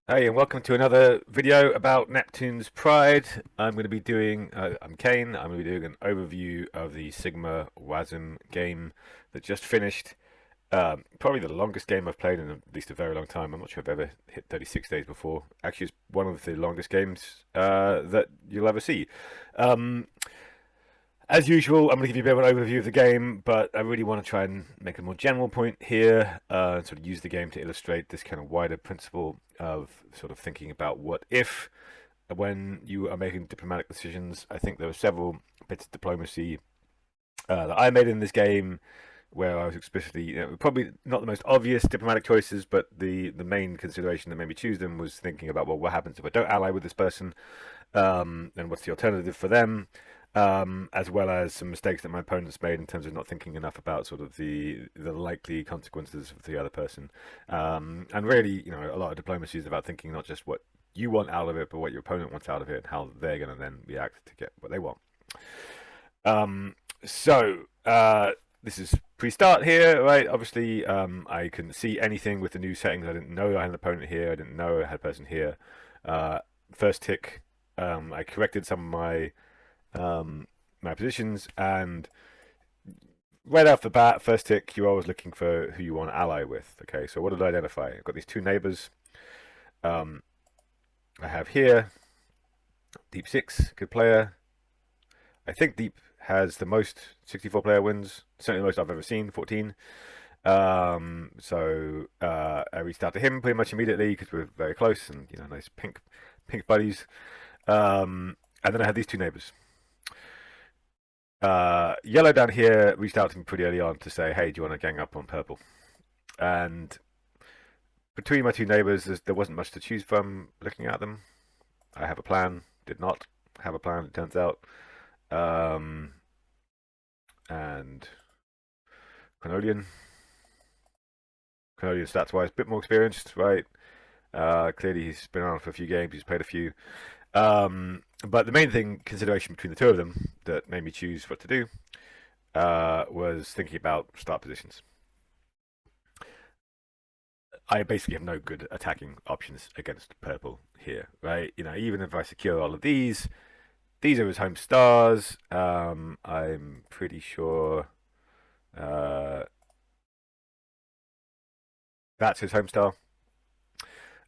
Hey, and welcome to another video about Neptune's Pride. I'm going to be doing, I'm Kane, I'm going to be doing an overview of the Sigma Wazn game that just finished. Probably the longest game I've played in at least a very long time. I'm not sure I've ever hit 36 days before. Actually, it's one of the longest games that you'll ever see. Um, as usual, I'm going to give you a bit of an overview of the game, but I really want to try and make a more general point here, and sort of use the game to illustrate this kind of wider principle of sort of thinking about what if when you are making diplomatic decisions. I think there were several bits of diplomacy that I made in this game where I was explicitly, probably not the most obvious diplomatic choices, but the main consideration that made me choose them was thinking about, well, what happens if I don't ally with this person, and what's the alternative for them, as well as some mistakes that my opponents made in terms of not thinking enough about sort of the likely consequences of the other person. And really, a lot of diplomacy is about thinking not just what you want out of it, but what your opponent wants out of it, and how they're going to then react to get what they want. Um, so this is pre-start here, right? Obviously, I couldn't see anything with the new settings. I didn't know I had an opponent here. I didn't know I had a person here. First tick, I corrected some of my positions, and right off the bat, first tick, you're always looking for who you want to ally with. Okay, so what did I identify? I've got these two neighbors. Um, I have here Deep 6, good player. I think Deep has the most 64 player wins, certainly the most I've ever seen, 14. I reached out to him pretty much immediately because we're very close and nice pink buddies. And then I had these two neighbors. Yellow down here reached out to me pretty early on to say, "Hey, do you want to gang up on purple?" And between my two neighbors, there wasn't much to choose from. Looking at them, I have a plan. Did not have a plan. It turns out. Um, and Canolian. Canolian stats wise, a bit more experienced, right? Clearly, he's been around for a few games. He's played a few. But the main consideration between the two of them that made me choose what to do was thinking about start positions. I basically have no good attacking options against purple here, right? Even if I secure all of these are his home stars. I'm pretty sure uh, that's his home star.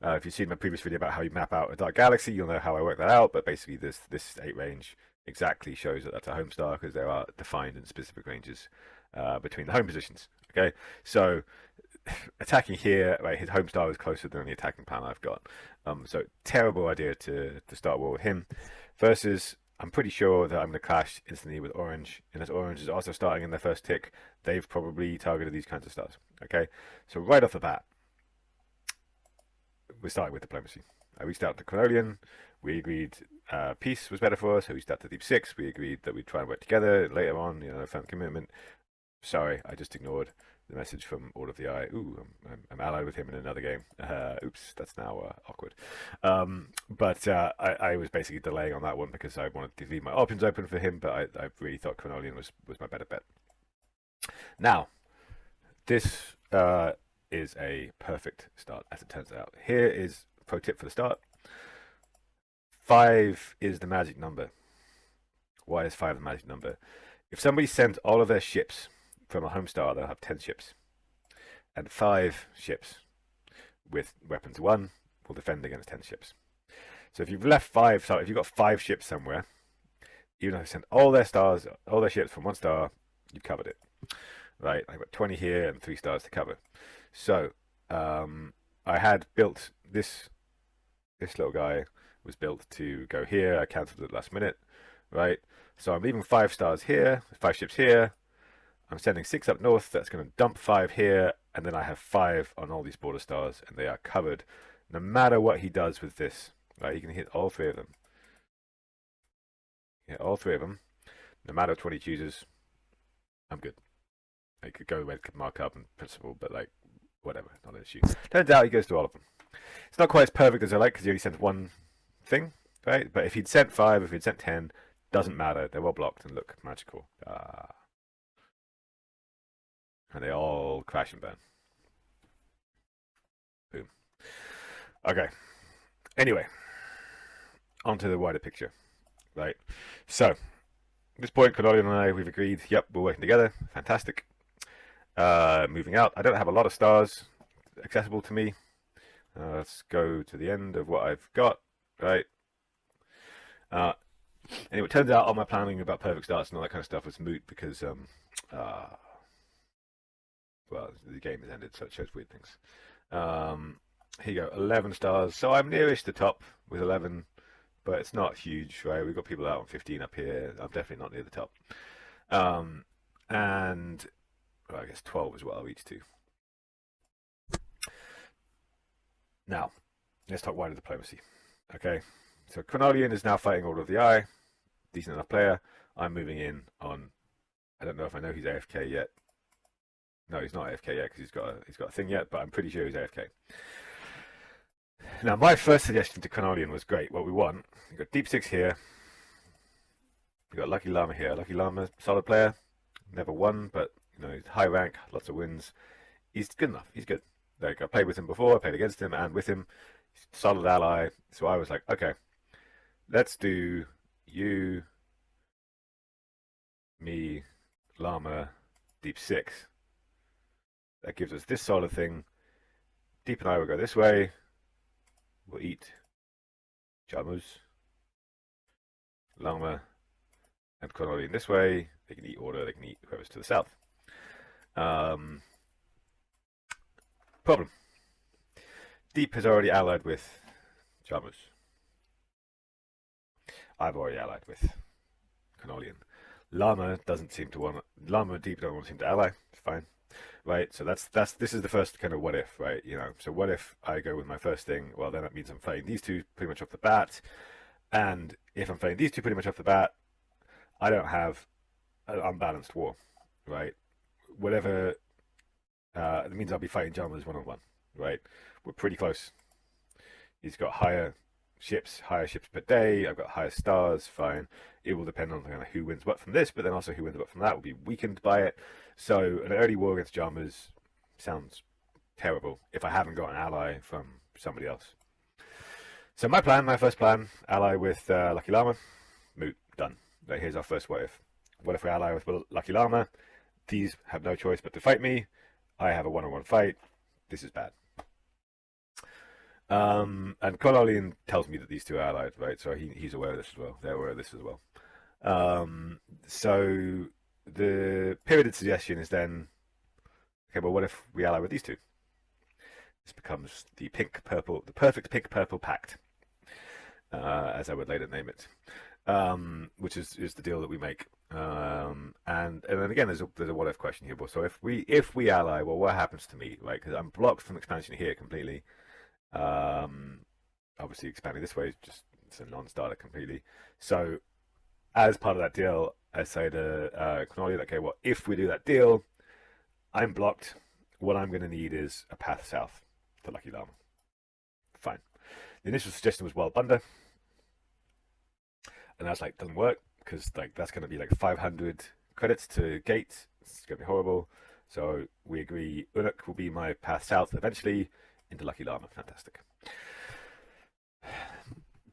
If you've seen my previous video about how you map out a dark galaxy, you'll know how I work that out. But basically, this 8 range exactly shows that that's a home star because there are defined and specific ranges between the home positions. Okay, so attacking here, right, his home star is closer than the attacking plan I've got. So terrible idea to start war with him. Versus, I'm pretty sure that I'm going to clash instantly with orange, and as orange is also starting in their first tick, they've probably targeted these kinds of stars. Okay, so right off the bat, we're starting with diplomacy. I reached out to Canolian. We agreed peace was better for us. I reached out to Deep 6. We agreed that we'd try and work together later on, firm commitment. Sorry, I just ignored the message from all of the eye. Ooh, I'm allied with him in another game. Oops, that's now awkward. But I was basically delaying on that one because I wanted to leave my options open for him, but I really thought Canolian was my better bet. Now, this is a perfect start, as it turns out. Here is a pro tip for the start. 5 is the magic number. Why is 5 the magic number? If somebody sends all of their ships from a home star, they'll have 10 ships. And 5 ships with weapons 1 will defend against 10 ships. So if you've left 5, so if you've got 5 ships somewhere, even if they send all their stars, all their ships from 1 star, you've covered it. Right? I've got 20 here and 3 stars to cover. So I had built this little guy was built to go here. I cancelled it last minute, right? So I'm leaving 5 stars here, 5 ships here. I'm sending 6 up north. That's going to dump 5 here, and then I have 5 on all these border stars, and they are covered. No matter what he does with this, right? He can hit all 3 of them. Hit all 3 of them. No matter what he chooses, I'm good. I could go with markup and principle, but like whatever, not an issue. Turns out he goes through all of them. It's not quite as perfect as I like because he only sent 1 thing, right? But if he'd sent 5, if he'd sent 10, doesn't matter. They're all blocked and look magical. And they all crash and burn. Boom. Okay. Anyway, onto the wider picture, right? So, at this point, Cornelian and I, we've agreed, yep, we're working together. Fantastic. Moving out. I don't have a lot of stars accessible to me. Let's go to the end of what I've got, right? Uh, anyway, it turns out all my planning about perfect starts and all that kind of stuff was moot because, well, the game has ended, so it shows weird things. Here you go, 11 stars. So I'm nearest the top with 11, but it's not huge, right? We've got people out on 15 up here. I'm definitely not near the top. And well, I guess 12 as well, each two. Now, let's talk wider diplomacy. Okay, so Cornelian is now fighting Order of the Eye. Decent enough player. I'm moving in on. I don't know if I know he's AFK yet. No, he's not AFK yet because he's got a thing yet, but I'm pretty sure he's AFK. Now, my first suggestion to Cornelian was great. What we want, we've got Deep Six here. We've got Lucky Llama here. Lucky Llama, solid player. Never won, but you know, he's high rank, lots of wins. He's good enough. He's good. Like, I played with him before, I played against him and with him. He's a solid ally. So I was like, okay, let's do you, me, Llama, Deep Six. That gives us this solid thing. Deep and I will go this way. We'll eat Jamus, Llama, and Cornelian this way. They can eat Order, they can eat whoever's to the south. Problem. Deep has already allied with Jamus. I've already allied with Cornelian. Llama doesn't seem to want. Llama and Deep don't want to seem to ally. It's fine, right? So this is the first kind of what if, right? You know, so what if I go with my first thing? Well, then that means I'm fighting these two pretty much off the bat, and if I'm fighting these two pretty much off the bat, I don't have an unbalanced war, right? Whatever. It means I'll be fighting Jamus one on one, right? We're pretty close. He's got higher ships per day. I've got higher stars. Fine. It will depend on kind of who wins what from this, but then also who wins what from that will be weakened by it. So an early war against Jamus sounds terrible if I haven't got an ally from somebody else. So my first plan, ally with Lucky Llama. Moot. Done. Right, here's our first what if. What if we ally with Lucky Llama? These have no choice but to fight me. I have a one-on-one fight. This is bad. And Cornelian tells me that these two are allied, right? So he's aware of this as well. They're aware of this as well. So the perioded suggestion is then, okay, well, what if we ally with these two? This becomes the perfect pink-purple pact, as I would later name it, which is the deal that we make. And then again, there's a what if question here. So if we ally, well, what happens to me, right? Because I'm blocked from expansion here completely. Obviously, expanding this way is just it's a non-starter completely. So as part of that deal, I say to Cornelian, okay, well, if we do that deal, I'm blocked. What I'm going to need is a path south to Lucky Llama. Fine. The initial suggestion was Wild Bunder, and I was like, doesn't work because like that's going to be like 500 credits to gate. It's going to be horrible. So we agree. Unuk will be my path south eventually into Lucky Llama. Fantastic.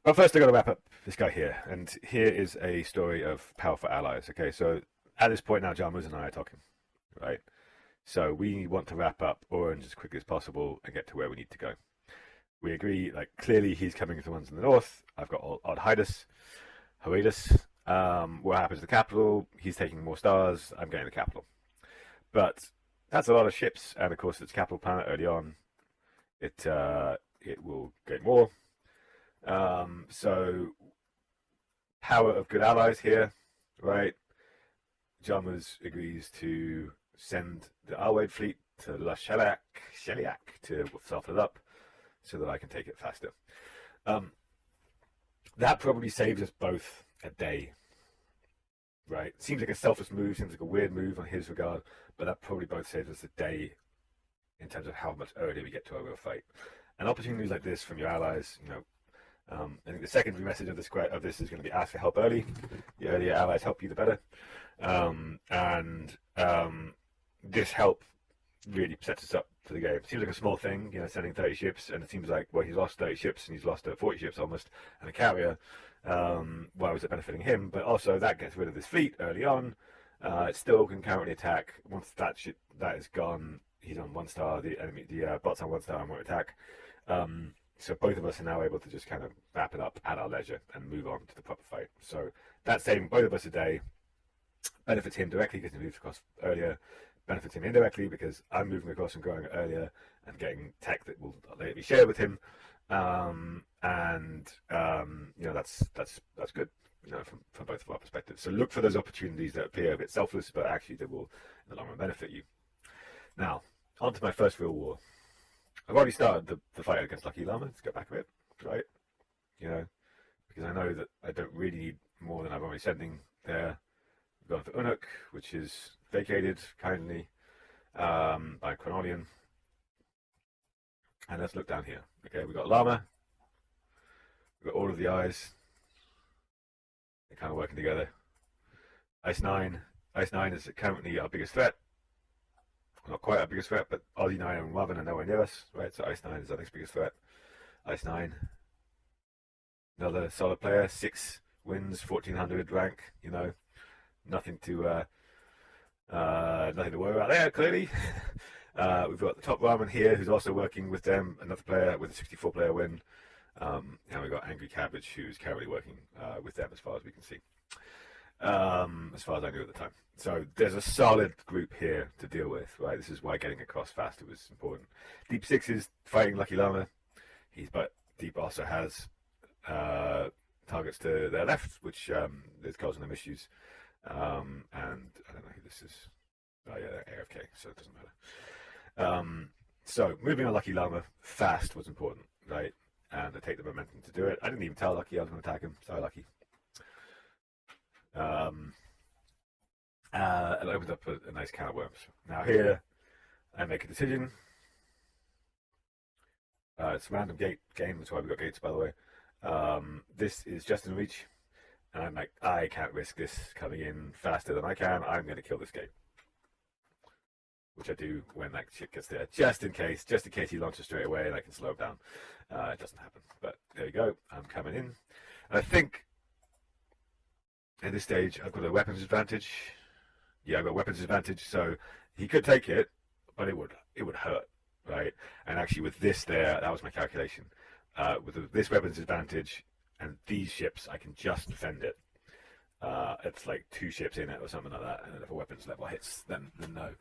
But first, I got to wrap up this guy here, and here is a story of powerful allies. Okay, so at this point now, Jamus and I are talking, right? So we want to wrap up Orange as quickly as possible and get to where we need to go. We agree, like clearly he's coming to the ones in the north. I've got Odd Hydus, what happens to the capital? He's taking more stars. I'm getting the capital, but that's a lot of ships, and of course it's capital planet early on. It will gain more. So power of good allies here, right? Jamus agrees to send the Alwade fleet to La Sheliak to soften it up so that I can take it faster. That probably saves us both a day, right? Seems like a selfish move, seems like a weird move on his regard, but that probably both saves us a day in terms of how much earlier we get to our real fight. And opportunities like this from your allies, you know, I think the secondary message of this is going to be ask for help early. The earlier allies help you, the better. This help really sets us up for the game. It seems like a small thing, sending 30 ships, and it seems like, well, he's lost 30 ships and he's lost 40 ships almost, and a carrier. Why was it benefiting him? But also that gets rid of this fleet early on. It still can currently attack once that is gone. He's on 1 star. The enemy, the bot's on 1 star and won't attack. So both of us are now able to just kind of wrap it up at our leisure and move on to the proper fight. So that saving both of us a day benefits him directly because he moves across earlier, benefits him indirectly because I'm moving across and growing earlier and getting tech that will later be shared with him. That's good, from both of our perspectives. So look for those opportunities that appear a bit selfless, but actually they will in the long run benefit you. Now, on to my first real war. I've already started the fight against Lucky Llama. Let's go back a bit, right? Because I know that I don't really need more than I'm already sending there. We've gone for Unuk, which is vacated kindly by Chronolian. And let's look down here. Okay, we've got Llama. We've got all of the eyes. They're kind of working together. Ice 9. Ice 9 is currently our biggest threat. Not quite our biggest threat, but Aussie 9 and Wavin are nowhere near us, right? So Ice 9 is our next biggest threat. Ice 9. Another solid player. 6 wins, 1400 rank, Nothing to worry about there, clearly. We've got the top ramen here, who's also working with them, another player with a 64-player win. And we've got Angry Cabbage, who's currently working with them as far as we can see. As far as I knew at the time. So there's a solid group here to deal with, right? This is why getting across faster was important. Deep 6 is fighting Lucky Llama. But Deep also has targets to their left, which is causing them issues. And I don't know who this is. Oh yeah, they're AFK, so it doesn't matter. So moving on Lucky Llama fast was important, right? And to take the momentum to do it. I didn't even tell Lucky I was going to attack him. Sorry, Lucky. It opens up a nice can of worms. Now here, I make a decision. It's a random gate game. That's why we got gates, by the way. This is just in reach. And I'm like, I can't risk this coming in faster than I can. I'm going to kill this gate. Which I do when that shit gets there, just in case he launches straight away and I can slow him down. It doesn't happen, but there you go. I'm coming in. And I think at this stage I've got a weapons advantage. Yeah, I've got weapons advantage, so he could take it, but it would hurt, right? And actually with this there, that was my calculation. With this weapons advantage and these ships, I can just defend it. It's like 2 ships in it or something like that, and if a weapons level hits, then no.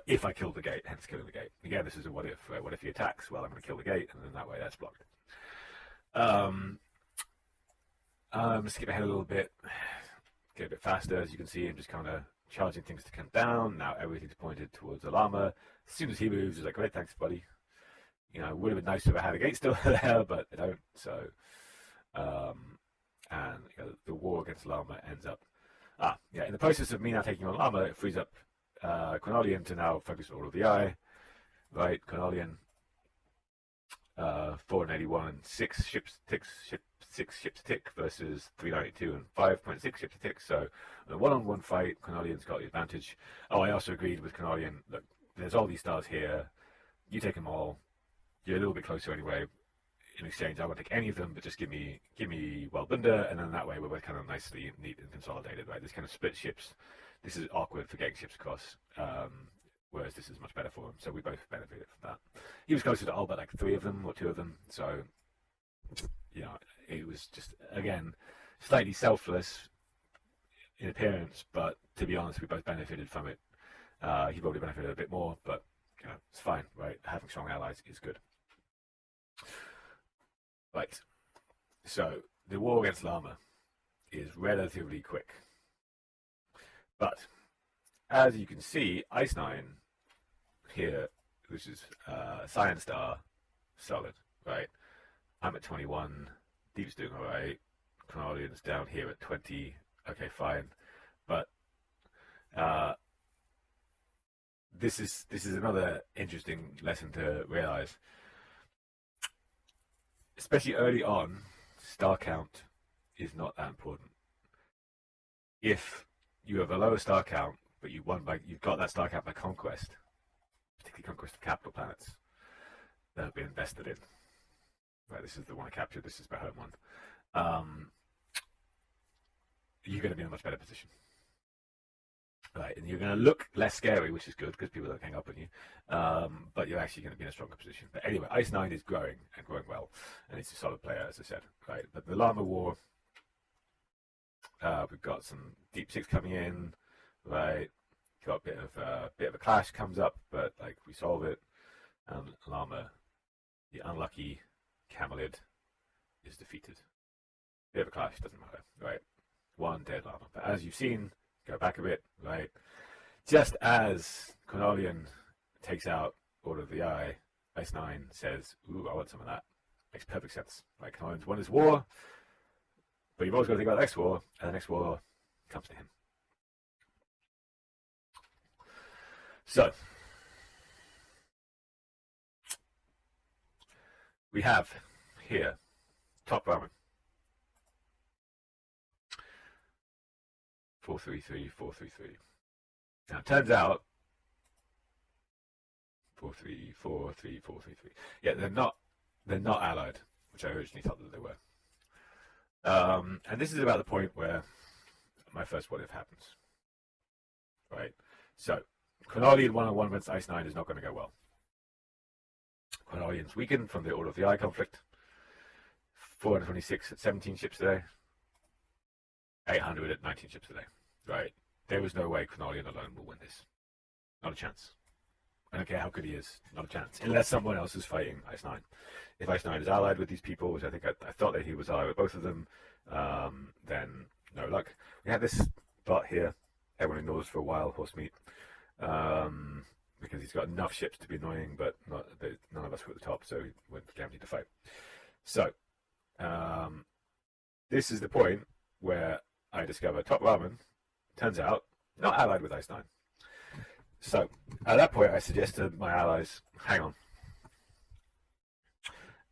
If I kill the gate, hence killing the gate. Again, this is a what if. Right? What if he attacks? Well, I'm going to kill the gate, and then that way that's blocked. Skip ahead a little bit, get a bit faster. As you can see, I'm just kind of charging things to come down. Now everything's pointed towards the llama. As soon as he moves, it's like, great, thanks, buddy. It would have been nice if I had a gate still there, but I don't. So, and the war against llama ends up. In the process of me now taking on llama, it frees up Chronolian to now focus on all of the eye, right? Chronolian, 481 and 6 ships tick versus 392 and 5.6 ships a tick. So in a one-on-one fight, Chronolian's got the advantage. Oh, I also agreed with Chronolian. Look, there's all these stars here. You take them all. You're a little bit closer anyway. In exchange, I won't take any of them, but just give me Wellbunder, and then that way we're both kind of nicely neat and consolidated, right? This kind of split ships. This is awkward for getting ships across, whereas this is much better for him. So we both benefited from that. He was closer to all but like 3 of them or 2 of them. So, it was just, again, slightly selfless in appearance, but to be honest, we both benefited from it. He probably benefited a bit more, but it's fine, right? Having strong allies is good. Right. So the war against llama is relatively quick. But as you can see, Ice 9 here, which is Cyan Star, solid, right? I'm at 21, Deep's doing alright, Chronolian's down here at 20, okay, fine. But this is another interesting lesson to realize. Especially early on, star count is not that important. If you have a lower star count, but you've got that star count by conquest, particularly conquest of capital planets that have been invested in. Right, this is the one I captured. This is my home one. You're going to be in a much better position. Right, and you're going to look less scary, which is good because people don't hang up on you. But you're actually going to be in a stronger position. But anyway, Ice 9 is growing and growing well, and it's a solid player, as I said. Right, but the Llama War, we've got some Deep Six coming in. Right, got a bit of a clash comes up, but like we solve it. And Llama, the unlucky Camelid, is defeated. Bit of a clash, doesn't matter. Right, one dead Llama. But as you've seen, go back a bit, right? Just as Cornelian takes out Order of the Eye, Ice 9 says, ooh, I want some of that. Makes perfect sense. Right, Cornelian's won his war, but you've always got to think about the next war, and the next war comes to him. So, we have here, top Brahmin. 433, 433. Now it turns out 434, 433. Yeah, they're not allied, which I originally thought that they were. And this is about the point where my first what if happens. Right? So Cornelian 1-on-1 against Ice 9 is not going to go well. Cornelian's weakened from the Order of the Eye conflict. 426 at 17 ships today. 800 at 19 ships today. Right? There is no way Cornelian alone will win this. Not a chance. I don't care how good he is. Not a chance. Unless someone else is fighting Ice 9. If Ice 9 is allied with these people, which I think I thought that he was allied with both of them, then no luck. We have this bot here. Everyone ignores for a while, Horsemeat. Because he's got enough ships to be annoying, but none of us were at the top, so we weren't guaranteed to fight. So, this is the point where I discover Top Ramen, turns out, not allied with Ice 9. So, at that point, I suggested my allies, hang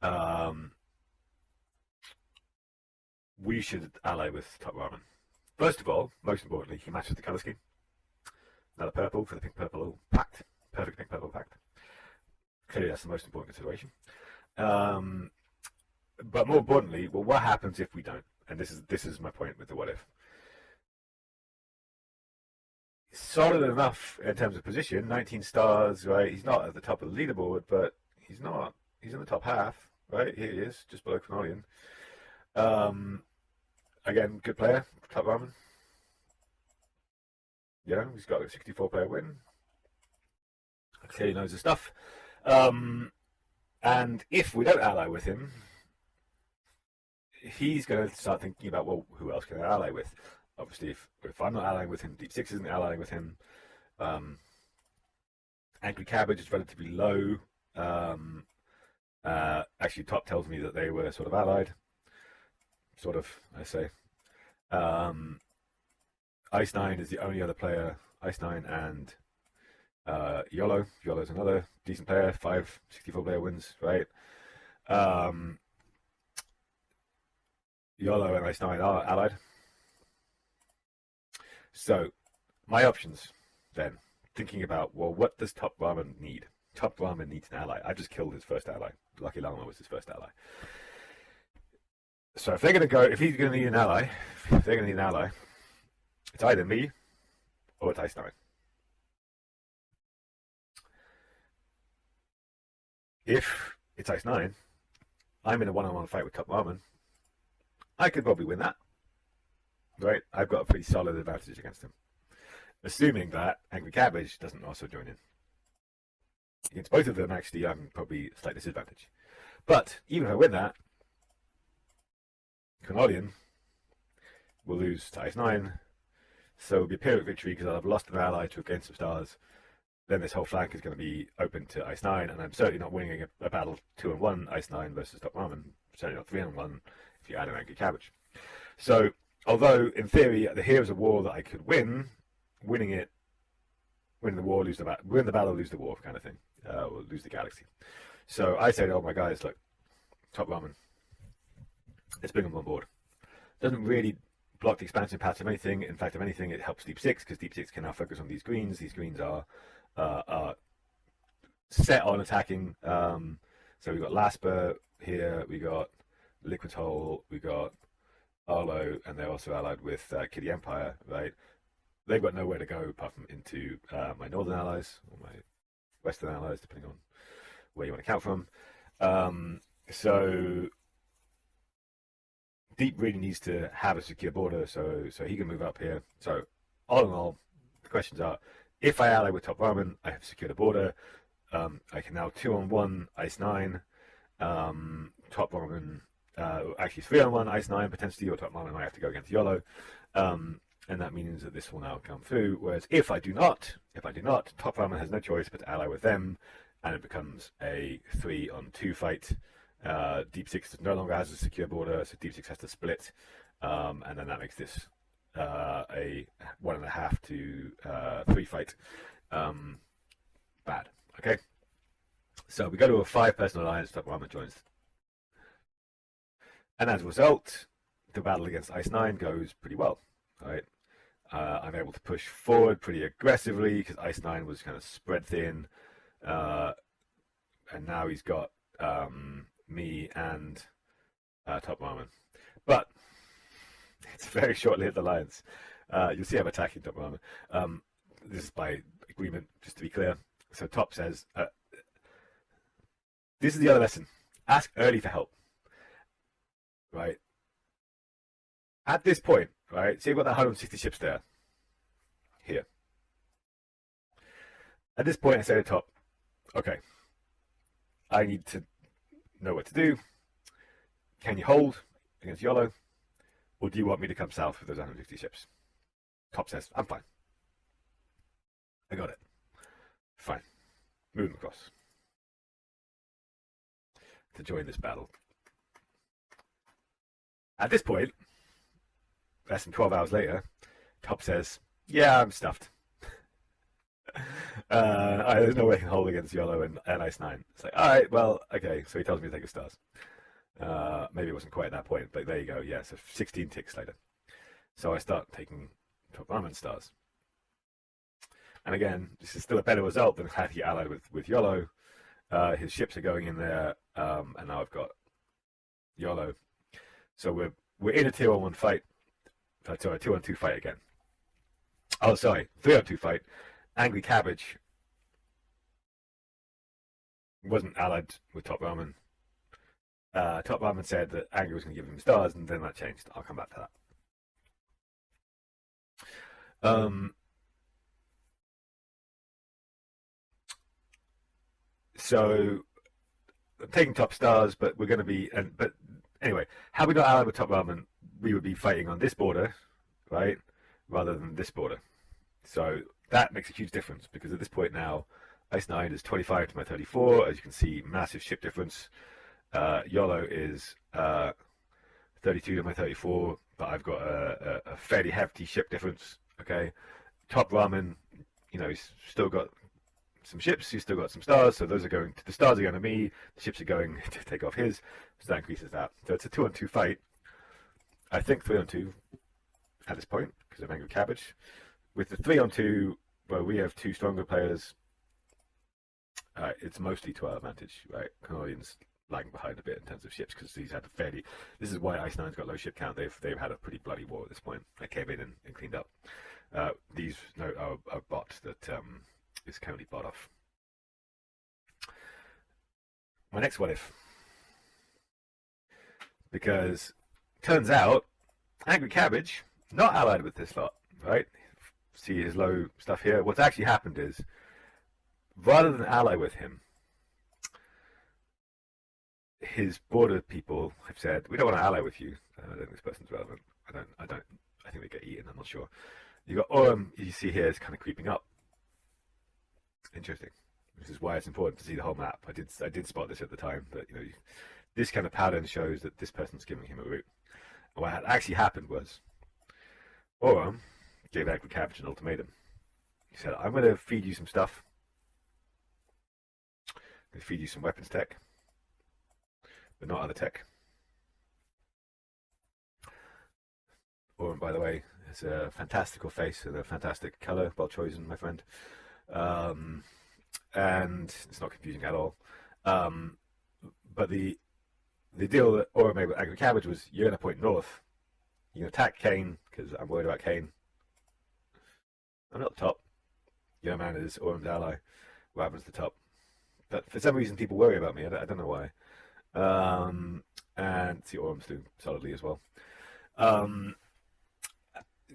on. We should ally with Top Ramen. First of all, most importantly, he matches the colour scheme. Another purple for the pink-purple pact. Perfect pink-purple pact. Clearly, that's the most important consideration. But more importantly, well, what happens if we don't? And this is my point with the what if. Solid enough in terms of position, 19 stars, right? He's not at the top of the leaderboard, but he's not. He's in the top half, right? Here he is, just below Cornelian. Again, good player, Top Ramen. You know, he's got a 64 player win. Clearly knows his stuff. And if we don't ally with him, he's going to start thinking about, well, who else can I ally with? Obviously, if I'm not allying with him, Deep Six isn't allying with him. Angry Cabbage is relatively low. Actually, Top tells me that they were sort of allied. Sort of, I say. Ice 9 is the only other player. Ice 9 and YOLO. YOLO's another decent player. 5 64 player wins, right? YOLO and Ice 9 are allied. So, my options then, thinking about, well, what does Top Ramen need? Top Ramen needs an ally. I just killed his first ally. Lucky Llama was his first ally. So if they're going to go, if he's going to need an ally, it's either me or it's Ice 9. If it's Ice 9, I'm in a one-on-one fight with Top Ramen. I could probably win that. Right? I've got a pretty solid advantage against him. Assuming that Angry Cabbage doesn't also join in. Against both of them, actually, I'm probably a slight disadvantage. But even if I win that, Cornelian will lose to Ice 9. So it'll be a Pyrrhic victory because I'll have lost an ally to gain some stars. Then this whole flank is going to be open to Ice 9, and I'm certainly not winning a battle 2-on-1 Ice 9 versus Top Ramen. Certainly not 3-on-1 if you add an Angry Cabbage. So, although in theory here's a war that I could win, win the war, lose the battle, win the battle, lose the war kind of thing, or lose the galaxy. So I say to all my guys, look, Top Ramen, let's bring them on board. Doesn't really block the expansion path of anything. In fact, if anything, it helps Deep Six because Deep Six can now focus on these greens. These greens are set on attacking. So we got Lasper here, we got Liquidol, we got Arlo, and they're also allied with Kitty Empire, right? They've got nowhere to go apart from into my northern allies or my western allies, depending on where you want to count from. So Deep really needs to have a secure border, so he can move up here. So all in all, the questions are: if I ally with Top Ramen, I have secured a border. I can now 2-on-1 Ice 9. Top Ramen, actually 3-on-1 Ice 9 potentially, or Top Ramen might have to go against YOLO. And that means that this will now come through. Whereas if I do not, Top Ramen has no choice but to ally with them, and it becomes a 3-on-2 fight. Deep Six no longer has a secure border, so Deep Six has to split, and then that makes this a 1.5 to 3 fight. Bad. Okay, so we go to a 5-person alliance. Top Ramen joins, and as a result, the battle against Ice 9 goes pretty well. Right, I'm able to push forward pretty aggressively because Ice 9 was kind of spread thin, and now he's got me and Top Ramen. But it's a very short-lived alliance. You'll see I'm attacking Top Ramen. This is by agreement, just to be clear. So Top says, this is the other lesson. Ask early for help. Right? At this point, right, see, I've got that 160 ships there. Here. At this point, I say to Top, okay, I need to know what to do. Can you hold against YOLO? Or do you want me to come south with those 160 ships? Top says, I'm fine. I got it. Fine. Move them across to join this battle. At this point, less than 12 hours later, Top says, yeah, I'm stuffed. There's no way I can hold against YOLO and Ice 9. It's like, all right, well, okay. So he tells me to take his stars. Maybe it wasn't quite at that point, but there you go. Yeah, so 16 ticks later. So I start taking Top Ramen stars. And again, this is still a better result than had he allied with YOLO. His ships are going in there, and now I've got YOLO. So we're in a 2-on-1 fight. Sorry, 2-on-2 fight again. Oh, sorry, 3-on-2 fight. Angry Cabbage wasn't allied with Top Ramen. Top Ramen said that Angry was going to give him stars, and then that changed. I'll come back to that. So I'm taking top stars, but we're going to be. But anyway, had we not allied with Top Ramen, we would be fighting on this border, right, rather than this border. So that makes a huge difference because at this point now, Ice 9 is 25 to my 34. As you can see, massive ship difference. YOLO is 32 to my 34, but I've got a fairly hefty ship difference. Okay, Top Ramen, he's still got some ships. He's still got some stars, so those are going. The stars are going to me. The ships are going to take off his. So that increases that. So it's a 2-on-2 fight. I think 3-on-2 at this point because of Angry Cabbage. With the 3-on-2, where we have 2 stronger players, it's mostly to our advantage, right? Canadians lagging behind a bit in terms of ships because he's had a fairly. This is why Ice 9's got low ship count. They've had a pretty bloody war at this point. They came in and cleaned up. These are a bot that is currently bought off. My next what if, because turns out Angry Cabbage not allied with this lot, right? See his low stuff here. What's actually happened is, rather than ally with him, his border people have said, we don't want to ally with you. I don't think this person's relevant. I think they get eaten. I'm not sure. You got Orem. You see here is kind of creeping up. Interesting. This is why it's important to see the whole map. I did spot this at the time, that this kind of pattern shows that this person's giving him a route. And what had actually happened was, Orem gave Angry Cabbage an ultimatum. He said, I'm going to feed you some stuff. I'm going to feed you some weapons tech, but not other tech. Orem, by the way, has a fantastical face and a fantastic color. Well chosen, my friend. and it's not confusing at all. Um, but the deal that Aura made with Angry Cabbage was you're going to point north. You can attack Kane because I'm worried about Kane. I'm not the top. Your man is Auram's ally. What happens to the top? But for some reason, people worry about me. I don't know why. And see, Auram's doing solidly as well. Um,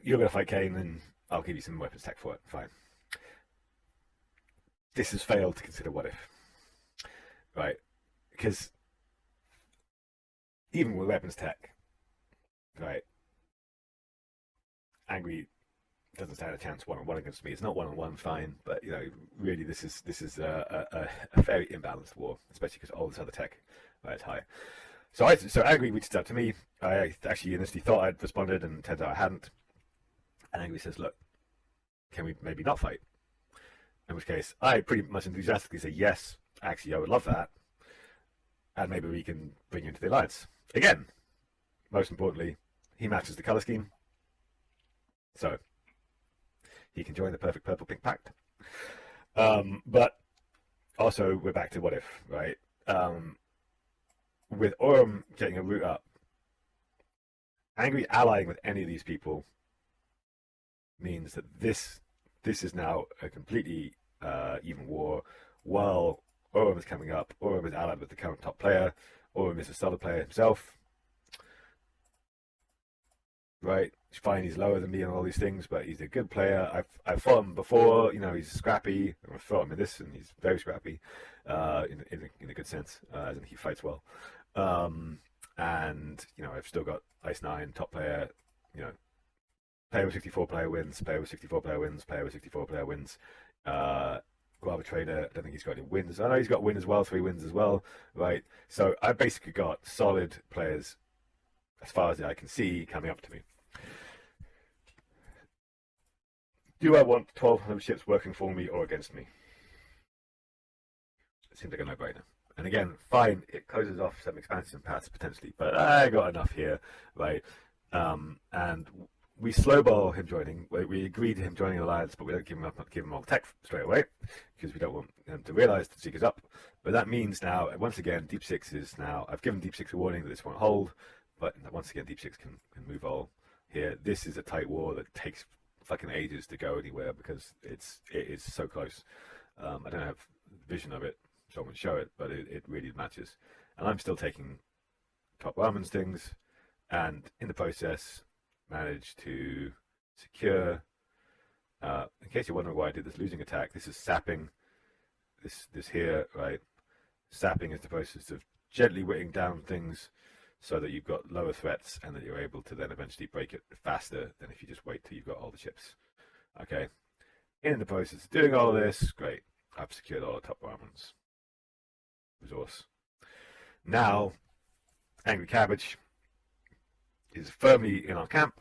you're going to fight Kane, and I'll give you some weapons tech for it. Fine. This has failed to consider what if, right? Because even with weapons tech, right, Angry doesn't stand a chance one-on-one against me. It's not one-on-one, fine, but you know, really, this is a very imbalanced war, especially because all this other tech is high. So Angry reached out to me. I actually initially thought I'd responded, and turns out I hadn't. And Angry says, "Look, can we maybe not fight?" In which case, I pretty much enthusiastically say, "Yes, actually, I would love that, and maybe we can bring you into the alliance again." Most importantly, he matches the color scheme, so he can join the perfect purple pink pact. But also, we're back to what if, right? With Aurum getting a route up, Angry allying with any of these people means that this is now a completely even war. While Aurum is coming up, Aurum is allied with the current top player. Aurum is a solid player himself, right? Fine, he's lower than me and all these things, but he's a good player. I've fought him before. You know, he's scrappy. I've fought him in this, and he's very scrappy, in a good sense, as in he fights well. And you know, I've still got Ice 9, top player. You know, player with 64 player wins. Player with 64 player wins. Player with 64 player wins. Guava Trader, I don't think he's got any wins. I know he's got win as well, 3 wins as well, right? So I've basically got solid players, as far as I can see, coming up to me. Do I want 1,200 ships working for me or against me? It seems like a no-brainer. And again, fine, it closes off some expansion paths potentially, but I got enough here, right? And we slowball him joining. We agree to him joining the alliance, but we don't give him all the tech straight away because we don't want him to realize the Seeker's up. But that means now, once again, Deep Six is now. I've given Deep Six a warning that this won't hold, but once again, Deep Six can move all here. This is a tight war that takes fucking ages to go anywhere because it is so close. I don't have vision of it, so I won't show it, but it really matches. And I'm still taking top Ramon's things, and in the process, managed to secure. In case you're wondering why I did this losing attack, this is sapping. This here, right? Sapping is the process of gently whittling down things so that you've got lower threats and that you're able to then eventually break it faster than if you just wait till you've got all the chips. Okay. In the process of doing all of this, great. I've secured all the top Ramon's resource. Now, Angry Cabbage is firmly in our camp.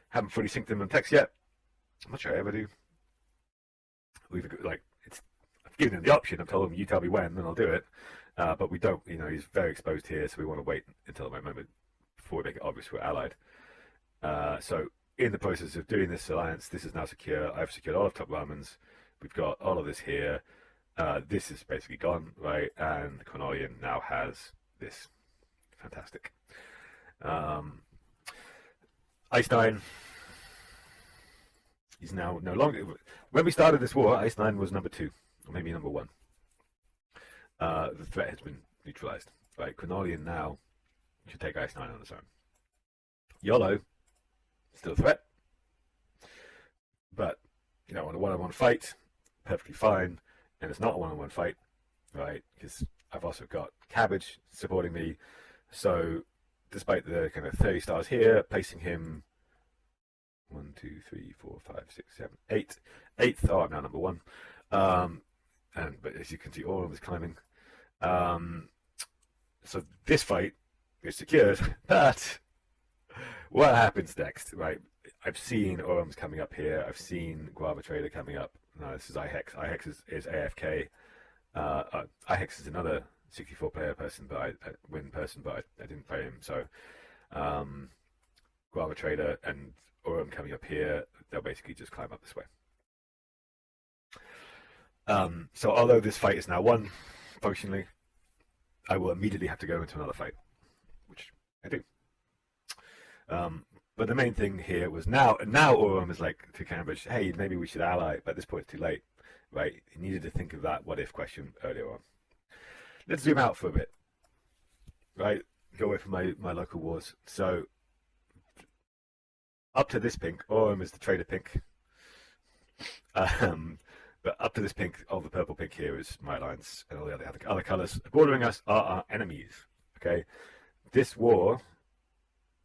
Haven't fully synced them on text yet. I'm not sure I ever do. I've given him the option. I've told him, you tell me when, and I'll do it. But we don't. You know, he's very exposed here, so we want to wait until the moment before we make it obvious we're allied. So in the process of doing this alliance, this is now secure. I've secured all of top Ramon's. We've got all of this here. This is basically gone, right? And Cornelian now has this. Fantastic. Ice9 is now no longer. When we started this war, Ice9 was number 2, or maybe number 1. The threat has been neutralized, right? Cornelian now should take Ice9 on its own. YOLO, still a threat, but you know, on a one-on-one fight, perfectly fine. And it's not a one-on-one fight, right? Because I've also got Cabbage supporting me. So despite the kind of 30 stars here, placing him 1, 2, 3, 4, 5, 6, 7, 8. 8th. Oh, I'm now number 1. But as you can see, Aurum is climbing. So this fight is secured. But what happens next, right? I've seen Aurum's coming up here. I've seen Guava Trader coming up. No, this is iHex. iHex is AFK. iHex is another 64 player person, but I didn't play him. So Guava Trader and or I'm coming up here, they'll basically just climb up this way. So although this fight is now won, functionally, I will immediately have to go into another fight, which I do. But the main thing here was now Aurum is like to Cambridge, hey, maybe we should ally, but at this point it's too late, right? He needed to think of that what if question earlier on. Let's zoom out for a bit, right? Go away from my local wars. So up to this pink, Aurum is the trader pink. But up to this pink, all the purple pink here is my alliance, and all the other colors bordering us are our enemies. Okay, this war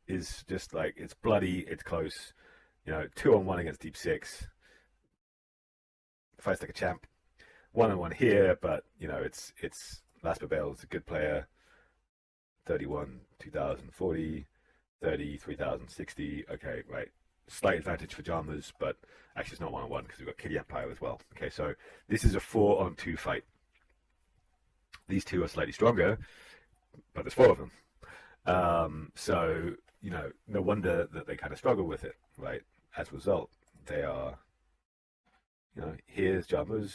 is just like, it's bloody, it's close. 2-on-1 against Deep Six. Fights like a champ. 1-on-1 here, but it's Lasper Bale's a good player. 31, 2040, 30, 3060. Okay, right. Slight advantage for Jarmers, but actually it's not 1-on-1 because we've got Kitty Empire as well. Okay, so this is a 4-on-2 fight. These two are slightly stronger, but there's 4 of them. So, no wonder that they kind of struggle with it, right? As a result, they are, here's Jarmers,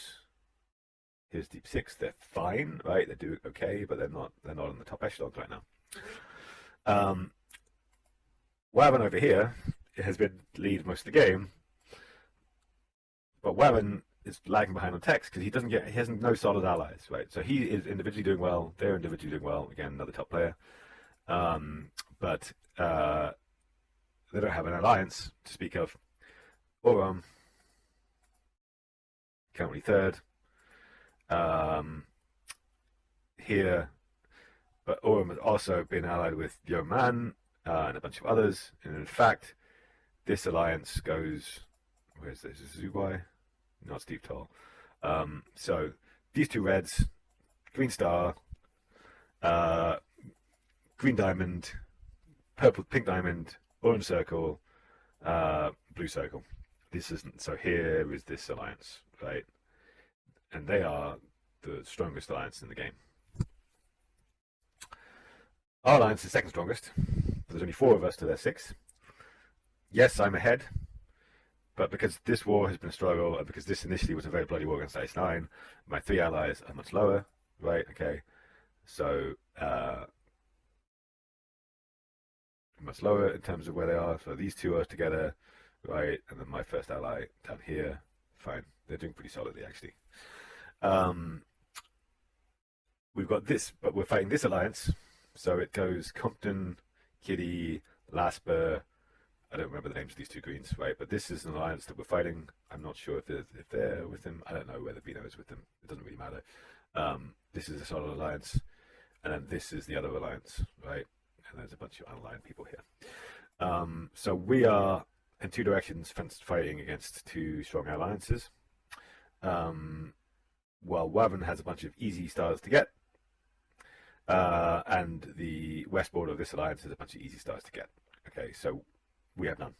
here's Deep Six. They're fine, right? They're doing okay, but they're not in the top echelons right now. Wavin over here has been lead most of the game, but Wavin is lagging behind on text because he has no solid allies, right? So he is individually doing well, they're individually doing well. Again, another top player, but they don't have an alliance to speak of. Aurum currently third here, but Aurum has also been allied with Yeoman and a bunch of others, and in fact, this alliance goes, where's this? Is this Zubai? Not Steve Toll. So these two reds, green star, green diamond, pink diamond, orange circle, blue circle. This isn't, so here is this alliance, right? And they are the strongest alliance in the game. Our alliance is second strongest. There's only 4 of us to their 6. Yes, I'm ahead, but because this war has been a struggle, and because this initially was a very bloody war against Ice 9, my 3 allies are much lower, right? Okay, so much lower in terms of where they are. So these 2 are together, right? And then my first ally down here, fine. They're doing pretty solidly, actually. We've got this, but we're fighting this alliance. So it goes Compton, Kitty, Lasper. I don't remember the names of these 2 greens, right? But this is an alliance that we're fighting. I'm not sure if they're with them. I don't know whether Vino is with them. It doesn't really matter. This is a solid alliance, and then this is the other alliance, right? And there's a bunch of unaligned people here. So we are in 2 directions fighting against 2 strong alliances. While Wavin has a bunch of easy stars to get, and the west border of this alliance has a bunch of easy stars to get. Okay, so we have none.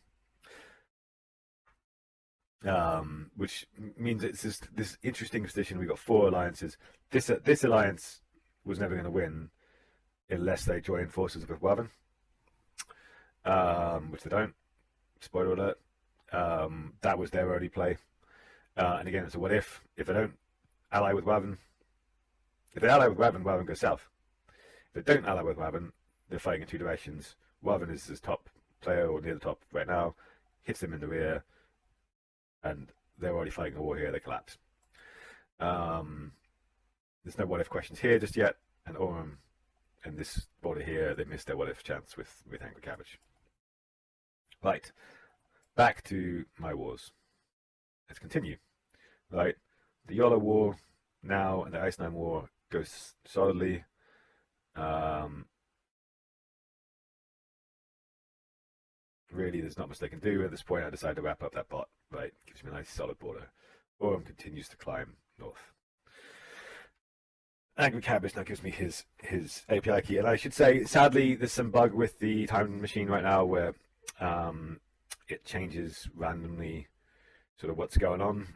Which means it's just this interesting position. We've got 4 alliances. This alliance was never going to win unless they join forces with Wavin, which they don't. Spoiler alert. That was their only play. And again, it's a what if. If they don't ally with Wavin, if they ally with Wavin, Wavin goes south. If they don't ally with Wavin, they're fighting in 2 directions. Wavin is his top player, or near the top right now, hits them in the rear, and they're already fighting a war here. They collapse. There's no what if questions here just yet, and Aurum and this border here, they missed their what if chance with Angry Cabbage. Right, back to my wars. Let's continue. Right, the Yolo War now and the Ice 9 War goes solidly. Really, there's not much they can do at this point. I decided to wrap up that bot. Right, gives me a nice solid border. Aurum continues to climb north. Angry Cabbage now gives me his API key, and I should say, sadly, there's some bug with the time machine right now where it changes randomly, sort of what's going on,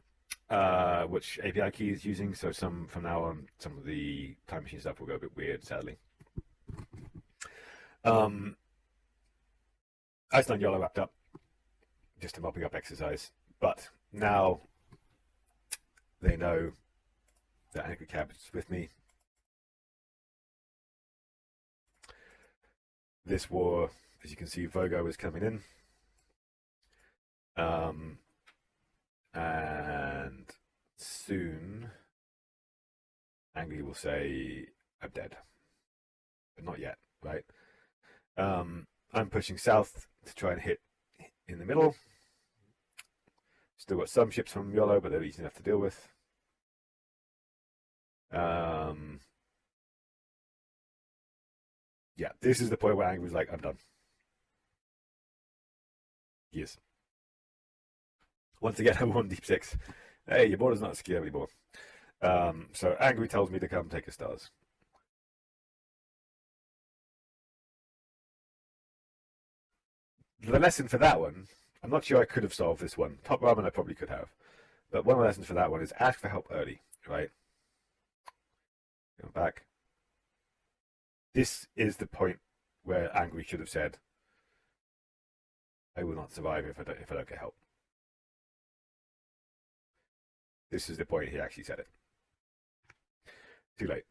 which API key is using. So from now on, some of the time machine stuff will go a bit weird, sadly. Iceland Yellow wrapped up. just a mopping up exercise. But now they know that Angry Cabbage is with me. This war, as you can see, Vogo is coming in. And soon, Angry will say, I'm dead. But not yet, right? I'm pushing south to try and hit in the middle. Still got some ships from Yolo, but they're easy enough to deal with. Yeah, this is the point where Angry was like, I'm done. He is. Once again, I won Deep 6. Hey, your border's not secure anymore. So Angry tells me to come take his stars. The lesson for that one, I'm not sure I could have solved this one. Top ramen I probably could have. But one of the lessons for that one is ask for help early, right? Go back. This is the point where Angry should have said, I will not survive if I don't get help. This is the point he actually said it. Too late,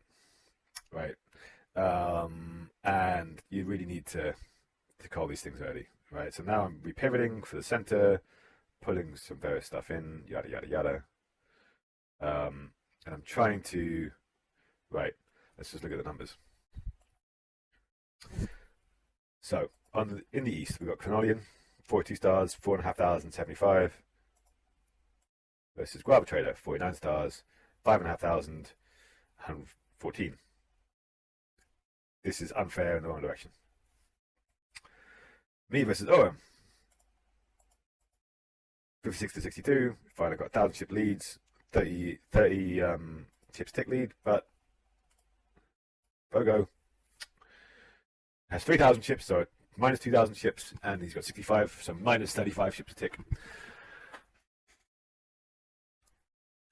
right? And you really need to call these things early, right? So now I'm repivoting for the center, pulling some various stuff in, yada yada yada. And I'm trying to, right? Let's just look at the numbers. So in the east we've got Cronolian, 42 stars, 4,500, 75. Versus Guava Trader, 49 stars, 5,500, 114. This is unfair in the wrong direction. Me versus OM, 56 to 62. Finally got 1,000 ship leads, 30 ships tick lead, but Bogo has 3,000 ships, so minus 2,000 ships, and he's got 65, so minus 35 ships a tick.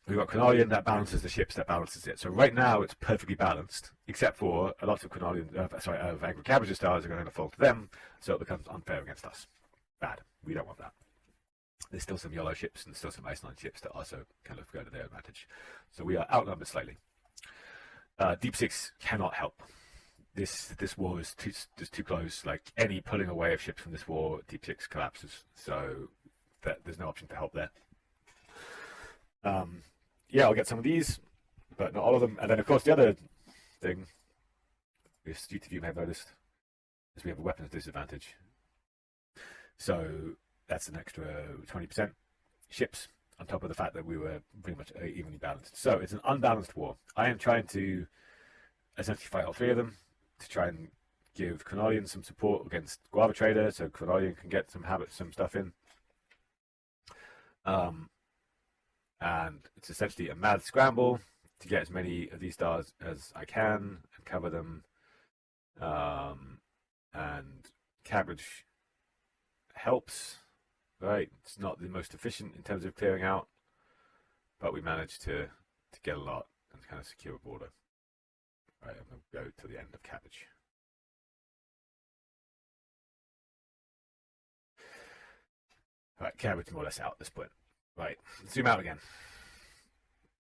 We've got Cronolian, that balances the ships, that balances it. So right now it's perfectly balanced, except for a lot of Cronolian, of Angry Cabbage's stars are going to fall to them, so it becomes unfair against us. Bad. We don't want that. There's still some yellow ships and still some Iceland ships that also kind of go to their advantage. So we are outnumbered slightly. Deep 6 cannot help. This war is too close. Like any pulling away of ships from this war, Deep 6 collapses. So there's no option to help there. Yeah, I'll get some of these, but not all of them. And then, of course, the other thing, the astute of you may have noticed, is we have a weapons disadvantage. So that's an extra 20% ships on top of the fact that we were pretty much evenly balanced. So it's an unbalanced war. I am trying to essentially fight all three of them to try and give Cronolian some support against Guava Trader, so Cronolian can get some stuff in. And it's essentially a mad scramble to get as many of these stars as I can and cover them. And Cabbage helps, right? It's not the most efficient in terms of clearing out, but we managed to get a lot and kind of secure a border. Right, I'm going to go to the end of Cabbage. Right, Cabbage more or less out at this point. Right, zoom out again.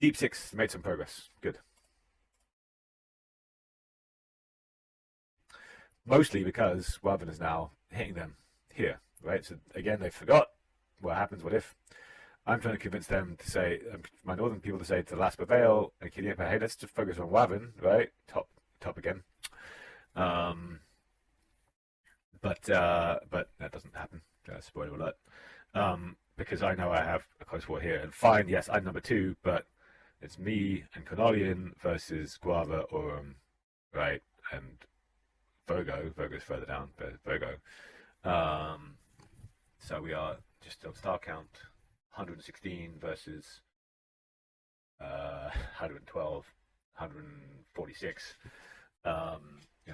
Deep 6 made some progress. Good. Mostly because Wazn is now hitting them here, right? So again, they forgot what happens, what if. I'm trying to convince them to say, my northern people to say to Laspa Vale and Kidnapper, hey, let's just focus on Wazn, right? Top again. But that doesn't happen. Spoiler alert. Because I know I have a close war here. And fine, yes, I'm number 2, but it's me and Cronolian versus Guava, Aurum, right? And Vogo's further down, but Vogo. So we are just on star count, 116 versus 112, 146.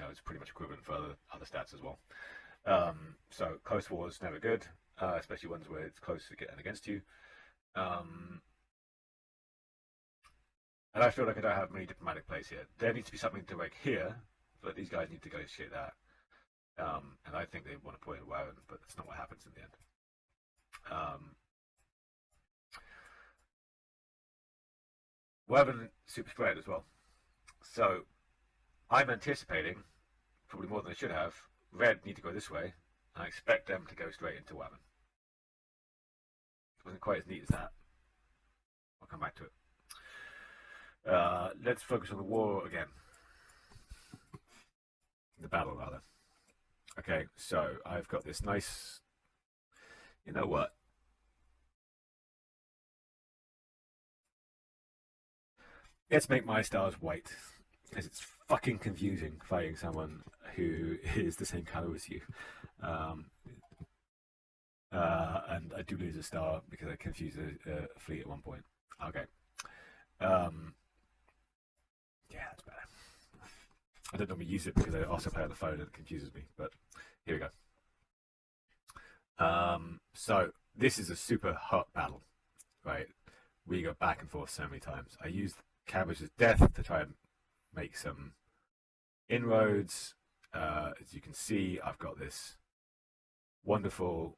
It's pretty much equivalent for other stats as well. So close wars never good, especially ones where it's close and against you. And I feel like I don't have many diplomatic plays here. There needs to be something to like here, but these guys need to go shit that. And I think they want to play Wazn, but that's not what happens in the end. Um, Wavin super spread as well. So I'm anticipating, probably more than I should have, red need to go this way, and I expect them to go straight into Wavin. It wasn't quite as neat as that. I'll come back to it. Let's focus on the war again. The battle, rather. Okay, so I've got this nice. You know what? Let's make my stars white. Because it's fucking confusing fighting someone who is the same color as you. Um, and I do lose a star because I confused a fleet at one point. Okay. Um, yeah, that's better. I don't normally use it because I also play on the phone and it confuses me. But here we go. So this is a super hot battle, right? We go back and forth so many times. I used Cabbage's death to try and make some inroads. As you can see, I've got this wonderful.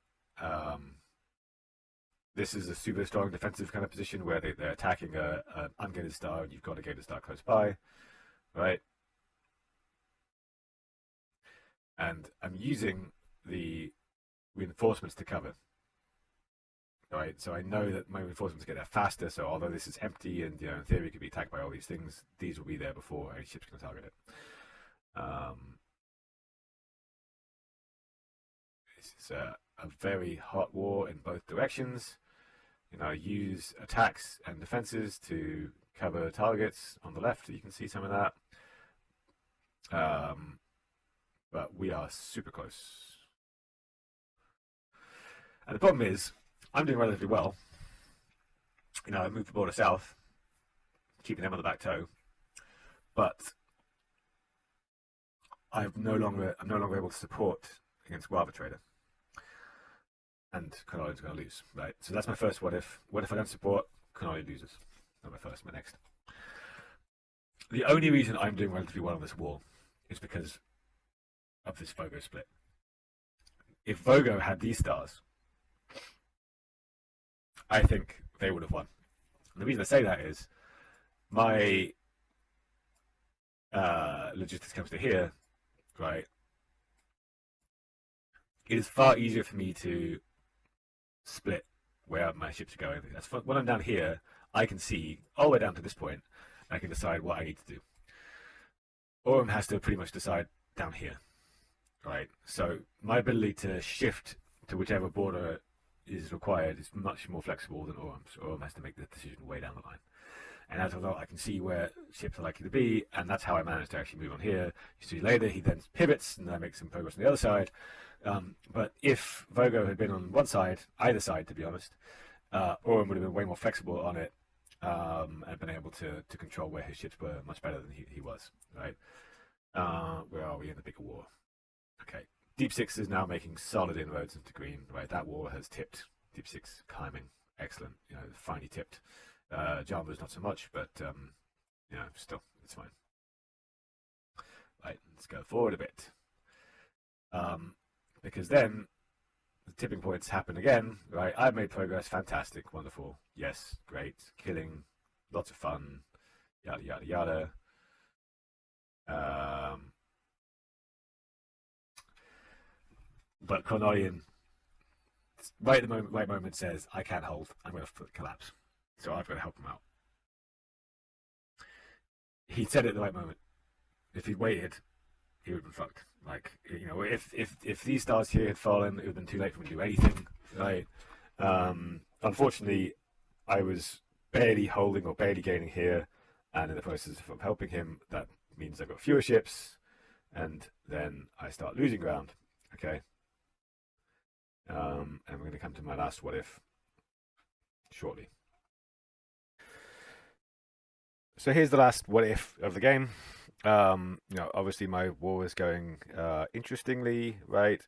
This is a super strong defensive kind of position where they're attacking an ungated star and you've got a gated star close by, right? And I'm using the reinforcements to cover. Right, so I know that my reinforcements get there faster. So although this is empty and in theory it could be attacked by all these things, these will be there before any ship's going to target it. This is a very hot war in both directions. Use attacks and defenses to cover targets on the left. You can see some of that. But we are super close. And the problem is, I'm doing relatively well. I moved the border south, keeping them on the back toe, but I'm no longer able to support against Guava Trader, and Canoli's going to lose. Right, so that's my first what if. What if I don't support? Canoli loses. Not my first, my next. The only reason I'm doing relatively well on this war is because of this Vogo split. If Vogo had these stars, I think they would have won. And the reason I say that is my logistics comes to here, right? It is far easier for me to split where my ships are going. When I'm down here, I can see all the way down to this point. I can decide what I need to do. Aurum has to pretty much decide down here, right? So my ability to shift to whichever border is required is much more flexible than Aurum's. Aurum has to make the decision way down the line. And as a result, I can see where ships are likely to be, and that's how I managed to actually move on here. You see later, he then pivots, and then I make some progress on the other side. But if Vogo had been on one side, either side, to be honest, Aurum would have been way more flexible on it and been able to control where his ships were much better than he was, right? Where are we in the bigger war? Okay. Deep Six is now making solid inroads into green, right? That war has tipped. Deep Six climbing, excellent, finely tipped. Java's not so much, but still, it's fine. Right, let's go forward a bit. Because then the tipping points happen again, right? I've made progress, fantastic, wonderful, yes, great, killing, lots of fun, yada yada yada. But Chronolian, right at the right moment, says, I can't hold, I'm going to collapse. So I've got to help him out. He said it at the right moment. If he'd waited, he would have been fucked. Like, if these stars here had fallen, it would have been too late for me to do anything, right? Unfortunately, I was barely holding or barely gaining here, and in the process of helping him, that means I've got fewer ships, and then I start losing ground, okay? And we're going to come to my last what if shortly. So here's the last what if of the game. Obviously my war is going interestingly, right?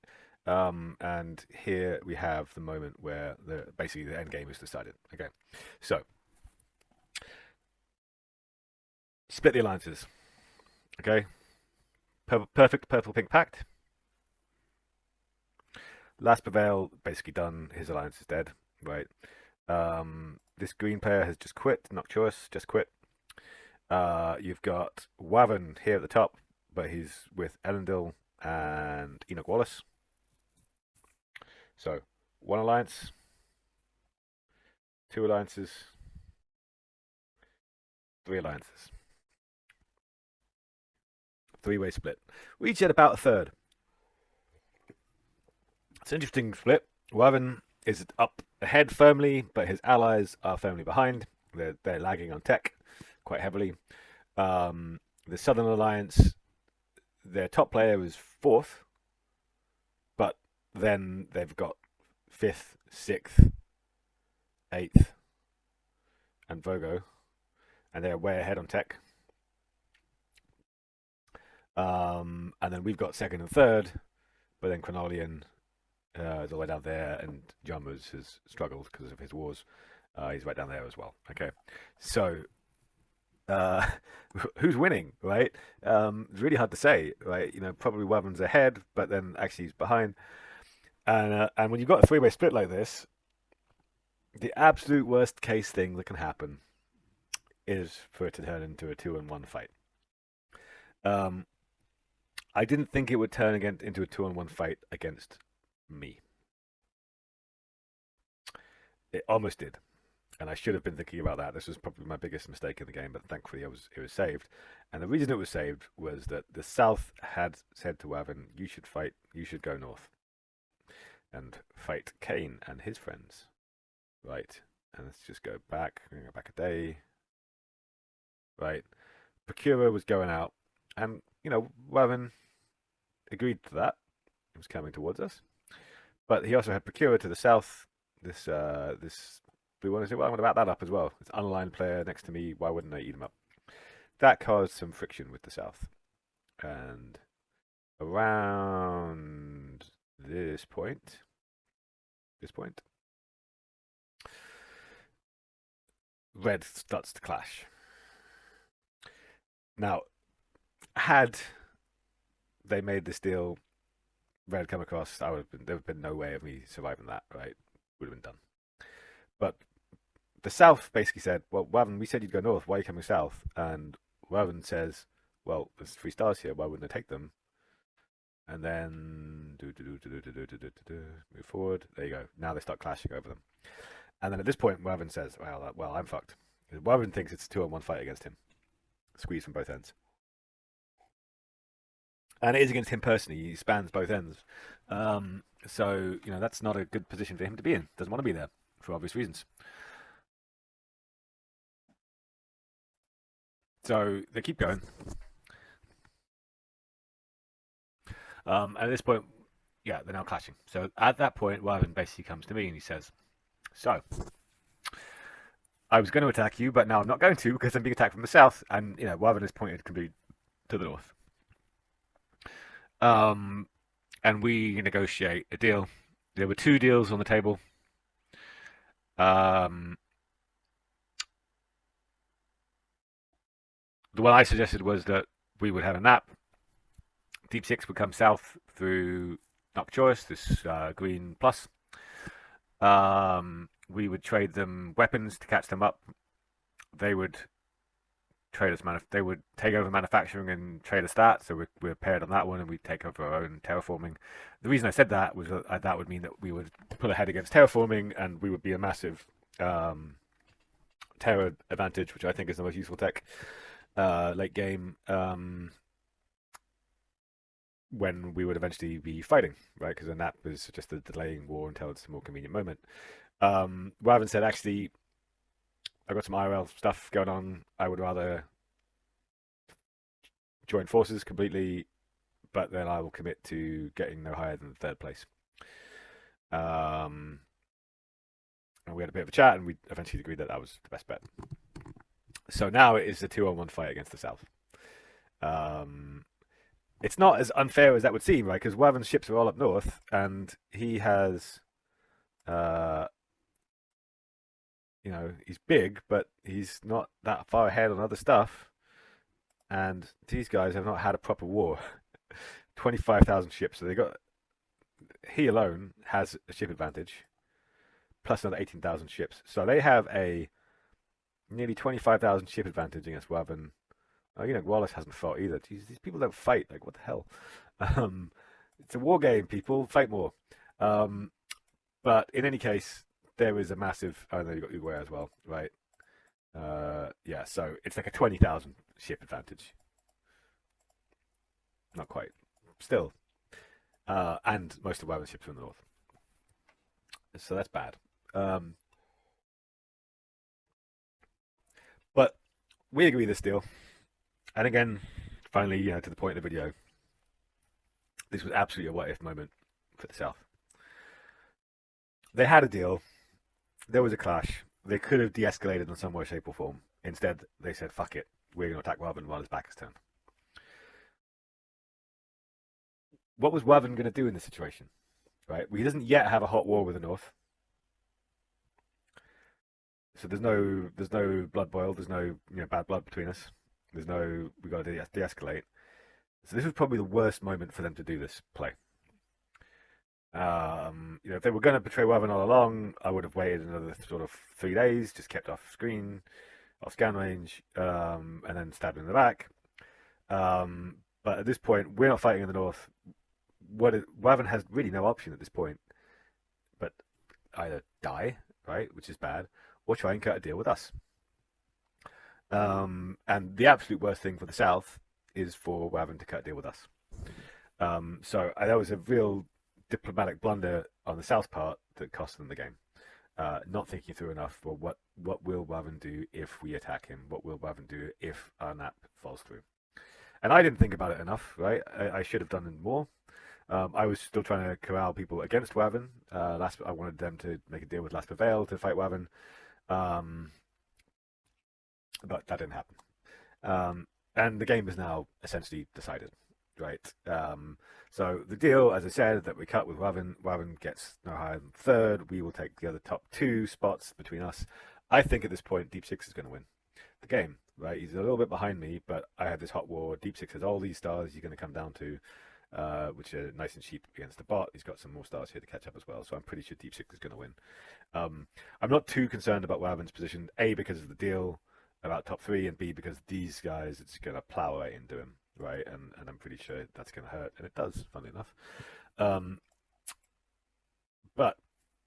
And here we have the moment where basically the end game is decided. Okay, so split the alliances. Okay, perfect purple pink pact. Last Prevail, basically done. His alliance is dead, right? This green player has just quit. Nocturus just quit. You've got Wazn here at the top, but he's with Elendil and Enoch Wallace. So, one alliance, two alliances, three alliances. Three-way split. We each at about a third. It's an interesting split. Wazn is up ahead firmly, but his allies are firmly behind. They're lagging on tech quite heavily. The Southern Alliance, their top player is fourth, but then they've got fifth, sixth, eighth, and Vogo, and they're way ahead on tech. And then we've got second and third, but then Chronolian is all the way down there, and Jammers has struggled because of his wars. He's right down there as well. Okay, so who's winning, right? It's really hard to say, right? You know, probably Wazn's ahead, but then actually he's behind. And when you've got a three-way split like this, the absolute worst case thing that can happen is for it to turn into a 2-on-1 fight. I didn't think it would turn into a 2-on-1 fight against me. It almost did, and I should have been thinking about that. This was probably my biggest mistake in the game, but thankfully it was saved. And the reason it was saved was that the South had said to Wazn, "You should fight. You should go north and fight Kane and his friends." Right, and let's just go back. We're going to go back a day. Right, Procura was going out, and Wazn agreed to that. He was coming towards us, but he also had Procura to the south. This blue one. Well, I'm going to back that up as well. It's an unaligned player next to me. Why wouldn't I eat him up? That caused some friction with the south, and around this point, red starts to clash. Now, had they made this deal, red come across, there would have been no way of me surviving that, right? Would have been done. But the South basically said, "Well, Wazn, we said you'd go north. Why are you coming south?" And Wazn says, "Well, there's 3 stars here. Why wouldn't I take them?" And then move forward. There you go. Now they start clashing over them. And then at this point, Wazn says, "Well, I'm fucked." Wazn thinks it's a 2-on-1 fight against him, squeeze from both ends. And it is against him personally. He spans both ends. So that's not a good position for him to be in. Doesn't want to be there for obvious reasons. So they keep going. And at this point, yeah, they're now clashing. So at that point, Wazn basically comes to me and he says, "So, I was going to attack you, but now I'm not going to because I'm being attacked from the south." And Wazn is pointed completely to the north. And we negotiate a deal. There were 2 deals on the table. The one I suggested was that we would have a nap. Deep Six would come south through Nocturus, this green plus. We would trade them weapons to catch them up. They would trade us they would take over manufacturing and trade us that. So we're paired on that one, and we take over our own terraforming. The reason I said that was that would mean that we would pull ahead against terraforming, and we would be a massive terror advantage, which I think is the most useful tech late game. When we would eventually be fighting, right? Because a nap is just a delaying war until it's a more convenient moment. Wazn said, "Actually, I've got some IRL stuff going on. I would rather join forces completely, but then I will commit to getting no higher than 3rd place." And we had a bit of a chat, and we eventually agreed that that was the best bet. So now it is a 2-on-1 fight against the South. It's not as unfair as that would seem, right? Because Wazn's ships are all up north, and he has, he's big, but he's not that far ahead on other stuff. And these guys have not had a proper war. 25,000 ships, so they got he alone has a ship advantage plus another 18,000 ships. So they have a nearly 25,000 ship advantage against Wavin. Oh, Wallace hasn't fought either. Jeez, these people don't fight. Like, what the hell? Um, it's a war game, people. Fight more. Um, but in any case, there is a massive. Oh, no, you got Uruguay as well, right? Yeah, so it's like a 20,000 ship advantage. Not quite. Still. And most of Wavin's ships are in the north. So that's bad. Um, but we agree this deal. And again, finally, to the point of the video, this was absolutely a what if moment for the South. They had a deal. There was a clash. They could have de escalated in some way, shape, or form. Instead, they said, fuck it. We're going to attack Wavin while his back is turned. What was Wavin going to do in this situation? Right? He doesn't yet have a hot war with the North. So there's no blood boil. There's no bad blood between us. We got to de-escalate. So this was probably the worst moment for them to do this play. If they were going to betray Wavin all along, I would have waited another sort of 3 days, just kept off screen, off scan range, and then stabbed him in the back. But at this point, we're not fighting in the north. Wavin has really no option at this point, but either die, right, which is bad, or try and cut a deal with us. And the absolute worst thing for the South is for Wavin to cut a deal with us. So that was a real diplomatic blunder on the South part that cost them the game. Not thinking through enough. Well, what will Wavin do if we attack him? What will Wavin do if our nap falls through? And I didn't think about it enough, right? I should have done more. I was still trying to corral people against Wavin. I wanted them to make a deal with Last Prevail to fight Wavin. But that didn't happen. And the game is now essentially decided, right? So the deal, as I said, that we cut with Wavin. Wavin gets no higher than third. We will take the other top 2 spots between us. I think at this point, Deep Six is going to win the game, right? He's a little bit behind me, but I have this hot war. Deep Six has all these stars he's going to come down to, which are nice and cheap against the bot. He's got some more stars here to catch up as well, so I'm pretty sure Deep Six is going to win. I'm not too concerned about Wavin's position, A, because of the deal about top 3, and B, because these guys, it's going to plow right into him, right? And I'm pretty sure that's going to hurt, and it does, funnily enough. But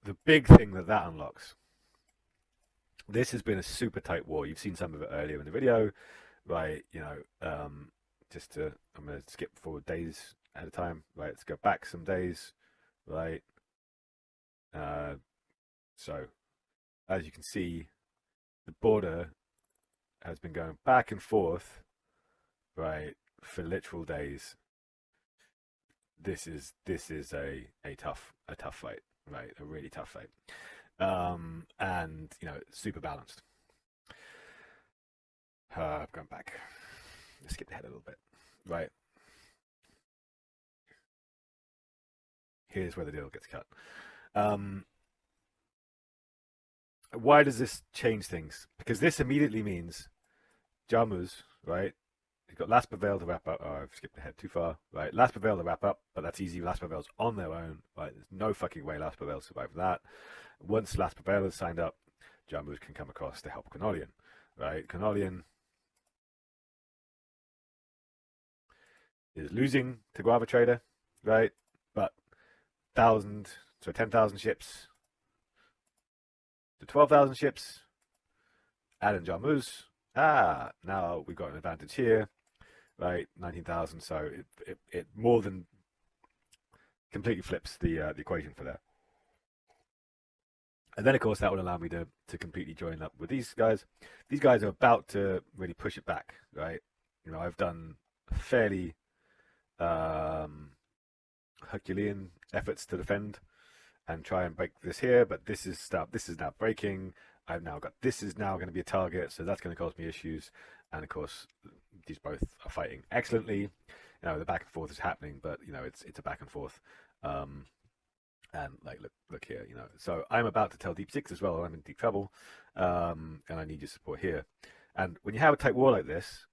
the big thing that unlocks, this has been a super tight war. You've seen some of it earlier in the video, right? I'm going to skip forward days at a time, right? Let's go back some days, right? So, as you can see, the border has been going back and forth, right, for literal days. This is a tough fight, right? A really tough fight. And super balanced. I've gone back. Let's skip ahead a little bit, right? Here's where the deal gets cut. Why does this change things? Because this immediately means Jarmusch, right? You've got Last Prevail to wrap up. Oh, I've skipped ahead too far. Right, Last Prevail to wrap up, but that's easy. Last Prevail's on their own, right? There's no fucking way Last Prevail survive that. Once Last Prevail is signed up, Jarmusch can come across to help Canolian, right? Canolian is losing to Guava Trader, right? But 10,000 ships to 12,000 ships, add in Jarmusch. Now we've got an advantage here, right? 19,000, so it more than completely flips the equation for that. And then, of course, that would allow me to completely join up with these guys. These guys are about to really push it back, right? I've done fairly Herculean efforts to defend and try and break this here, but this is now breaking. I've now got this is now going to be a target, so that's going to cause me issues. And of course, these both are fighting excellently. The back and forth is happening, but it's a back and forth. And like look here, So I'm about to tell Deep Six as well. I'm in deep trouble, and I need your support here. And when you have a tight war like this,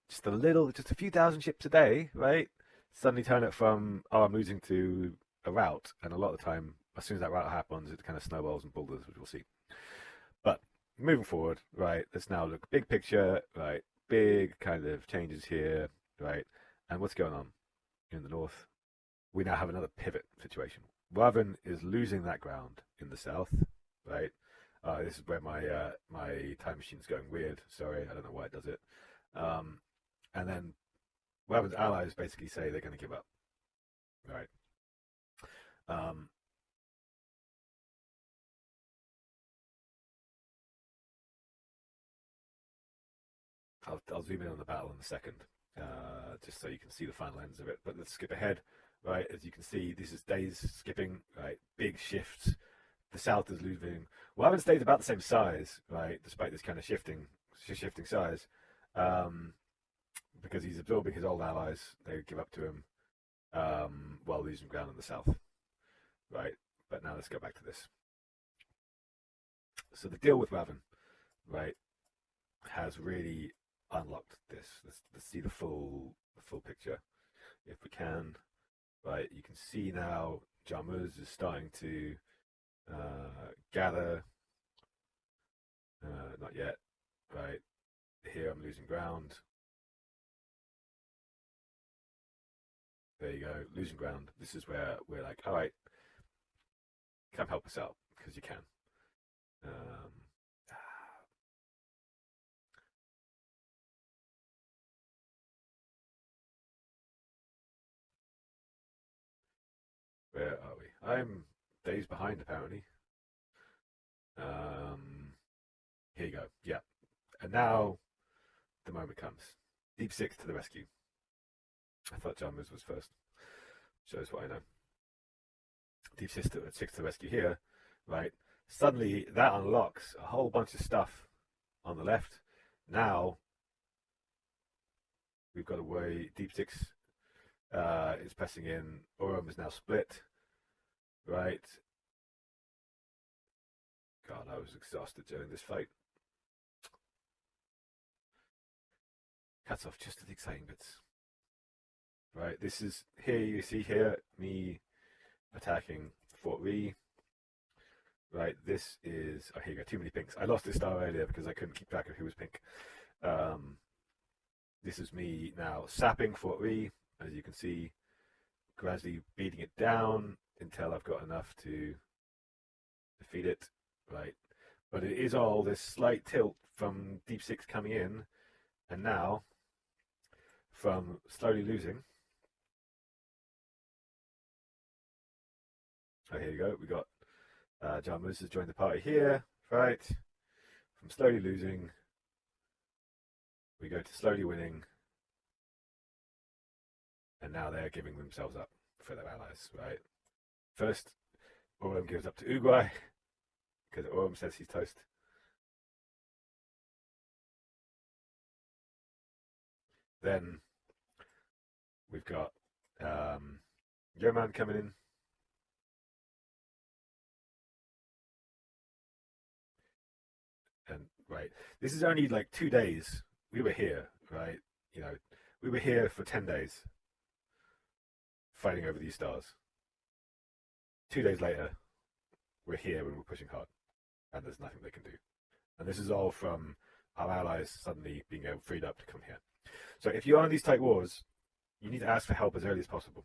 just a few thousand ships a day, right? Suddenly turn it from I'm losing to a rout, and a lot of the time, as soon as that rout happens, it kind of snowballs and boulders, which we'll see. But moving forward, right, let's now look big picture, right, big kind of changes here, right, and what's going on in the north? We now have another pivot situation. Wavin is losing that ground in the south, right? This is where my time machine's going weird. Sorry, I don't know why it does it. Um, and then Wavin's allies basically say they're going to give up, right? Um, I'll zoom in on the battle in a second, just so you can see the final ends of it. But let's skip ahead, right? As you can see, this is days skipping, right? Big shifts. The south is losing. Wavin stays about the same size, right? Despite this kind of shifting size, um, because he's absorbing his old allies. They give up to him while losing ground in the south, right? But now let's go back to this. So the deal with Wavin, right, has really unlocked this. Let's see the full picture if we can. Right, you can see now Jarmuz is starting to gather. Not yet. Right here, I'm losing ground. There you go, losing ground. This is where we're like, all right, come help us out because you can. Um, where are we? I'm days behind apparently. Here you go. Yeah, and now the moment comes. Deep Six to the rescue. I thought Jarmuz was first. Shows what I know. Deep Six to the rescue here, right? Suddenly that unlocks a whole bunch of stuff on the left. Now we've got to worry. Deep Six is pressing in. Aurum is now split, right? God, I was exhausted during this fight. Cuts off just the exciting bits. Right, this is here. You see here me attacking Fort Ree. Right, this is here you go. Too many pinks. I lost this star earlier because I couldn't keep track of who was pink. This is me now sapping Fort Ree, as you can see, gradually beating it down until I've got enough to defeat it. Right, but it is all this slight tilt from Deep Six coming in, and now from slowly losing. Oh, here you go. We got Jarmuz has joined the party here, right? From slowly losing, we go to slowly winning, and now they're giving themselves up for their allies, right? First, Aurum gives up to Uguay because Aurum says he's toast. Then we've got Yoman coming in. And right, this is only like 2 days. We were here, right? You know, we were here for 10 days fighting over these stars. 2 days later, we're here and we're pushing hard, and there's nothing they can do. And this is all from our allies suddenly being able freed up to come here. So if you're on these tight wars, you need to ask for help as early as possible.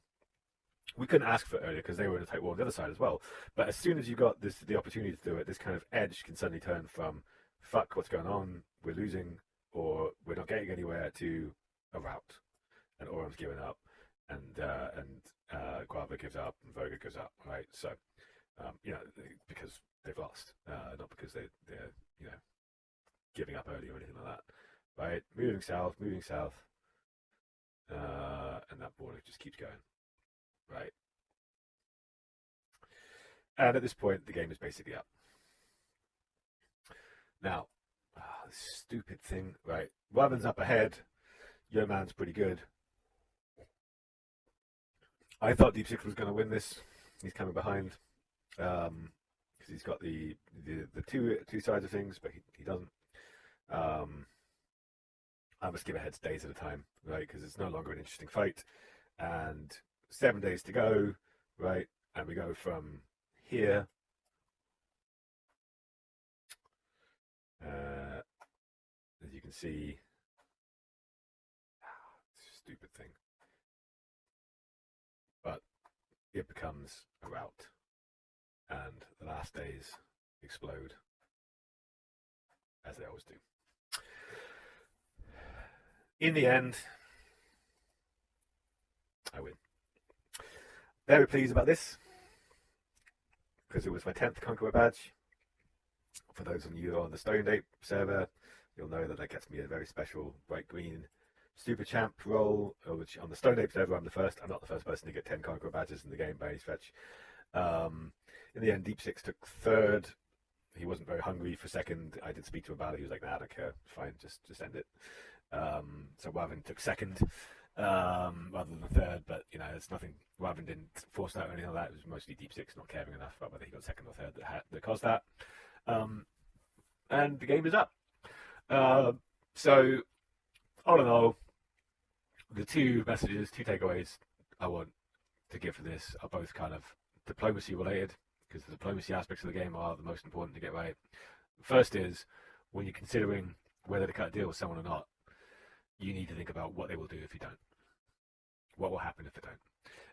We couldn't ask for it earlier because they were in a tight war on the other side as well. But as soon as you got the opportunity to do it, this kind of edge can suddenly turn from fuck, what's going on? We're losing, or we're not getting anywhere, to a rout. And Aurum's giving up, and Guava gives up, and Voga gives up. Right, so because they've lost, not because they're giving up early or anything like that. Right, moving south, and that border just keeps going. Right. And at this point, the game is basically up. Now, this stupid thing, right? Wavin's up ahead. Yoman's pretty good. I thought Deep Six was going to win this. He's coming behind because he's got the two sides of things, but he doesn't. I must give ahead days at a time, right? Because it's no longer an interesting fight, and 7 days to go, right? and we go from here. As you can see, stupid thing, but it becomes a route, and the last days explode as they always do. In the end, I win. Very pleased about this because it was my 10th Conqueror badge. For those of you on the Stone Ape server, you'll know that gets me a very special bright green Super Champ role, which on the Stone Ape server I'm the first. I'm not the first person to get 10 Conqueror badges in the game by any stretch. In the end, Deep Six took third. He wasn't very hungry for second. I did speak to him about it. He was like, "Nah, I don't care. Fine, just end it." So Wazn took second rather than third, but you know, it's nothing. Wazn didn't force that or anything like that. It was mostly Deep Six not caring enough about whether he got second or third that caused that. And the game is up. So all in all, the two messages, two takeaways I want to give for this are both kind of diplomacy related, because the diplomacy aspects of the game are the most important to get right. First is, when you're considering whether to cut a deal with someone or not, you need to think about what they will do if you don't. What will happen if they don't?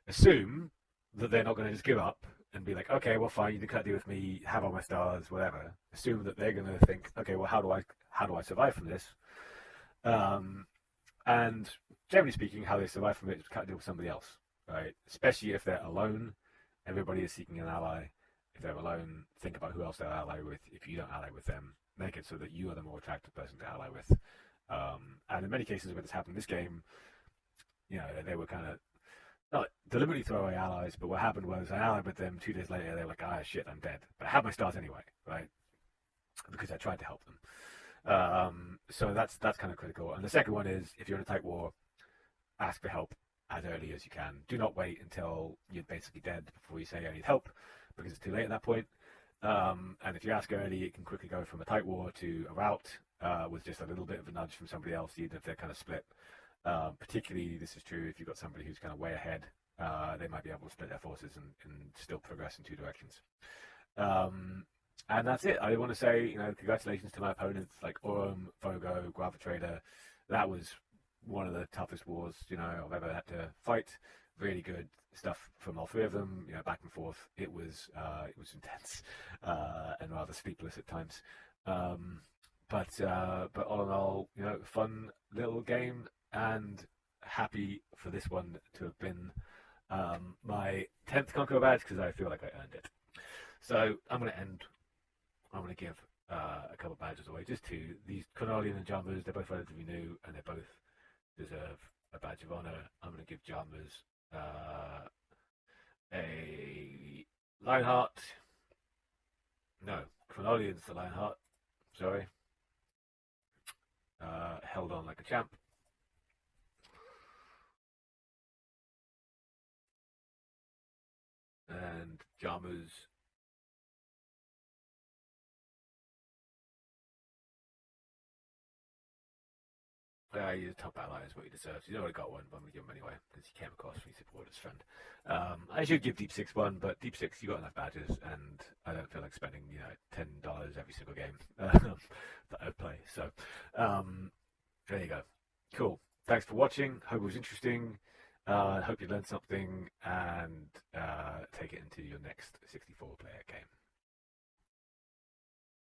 Assume that they're not going to just give up and be like, okay, well, fine, you can cut a deal with me, have all my stars, whatever. Assume that they're going to think, okay, well, how do I survive from this? And generally speaking, how they survive from it is cut a deal with somebody else, right? Especially if they're alone. Everybody is seeking an ally. If they're alone, think about who else they'll ally with. If you don't ally with them, make it so that you are the more attractive person to ally with. And in many cases when this happened in this game, you know, they were kind of not deliberately throw away allies, but what happened was I allied with them 2 days later, they were like, ah, shit, I'm dead. But I have my stars anyway, right? Because I tried to help them. So that's kind of critical. And the second one is, if you're in a tight war, ask for help as early as you can. Do not wait until you're basically dead before you say I need help, because it's too late at that point. And if you ask early, it can quickly go from a tight war to a rout with just a little bit of a nudge from somebody else, even if they're kind of split. Particularly, this is true if you've got somebody who's kind of way ahead. They might be able to split their forces and still progress in 2 directions. And that's it. I want to say, you know, congratulations to my opponents like Aurum, Fogo, Guava Trader. That was one of the toughest wars, you know, I've ever had to fight. Really good stuff from all 3 of them, you know, back and forth. It was intense and rather sleepless at times. But all in all, you know, fun little game, and happy for this one to have been my 10th Conqueror badge, because I feel like I earned it. So I'm going to give a couple of badges away, just 2. These Cornelian and Jarmers, they're both relatively new, and they both deserve a badge of honor. I'm going to give Jarmers a Lionheart. No, Cornelian's the Lionheart. Sorry. Held on like a champ. And Jarmers, he's a top ally, is what he deserves. He's already got one, but I'm going to give him anyway, because he came across me, supported his friend. I should give Deep Six one, but Deep Six, you got enough badges, and I don't feel like spending, you know, $10 every single game that I play. So, there you go. Cool. Thanks for watching. Hope it was interesting. Hope you learned something, and take it into your next 64-player game.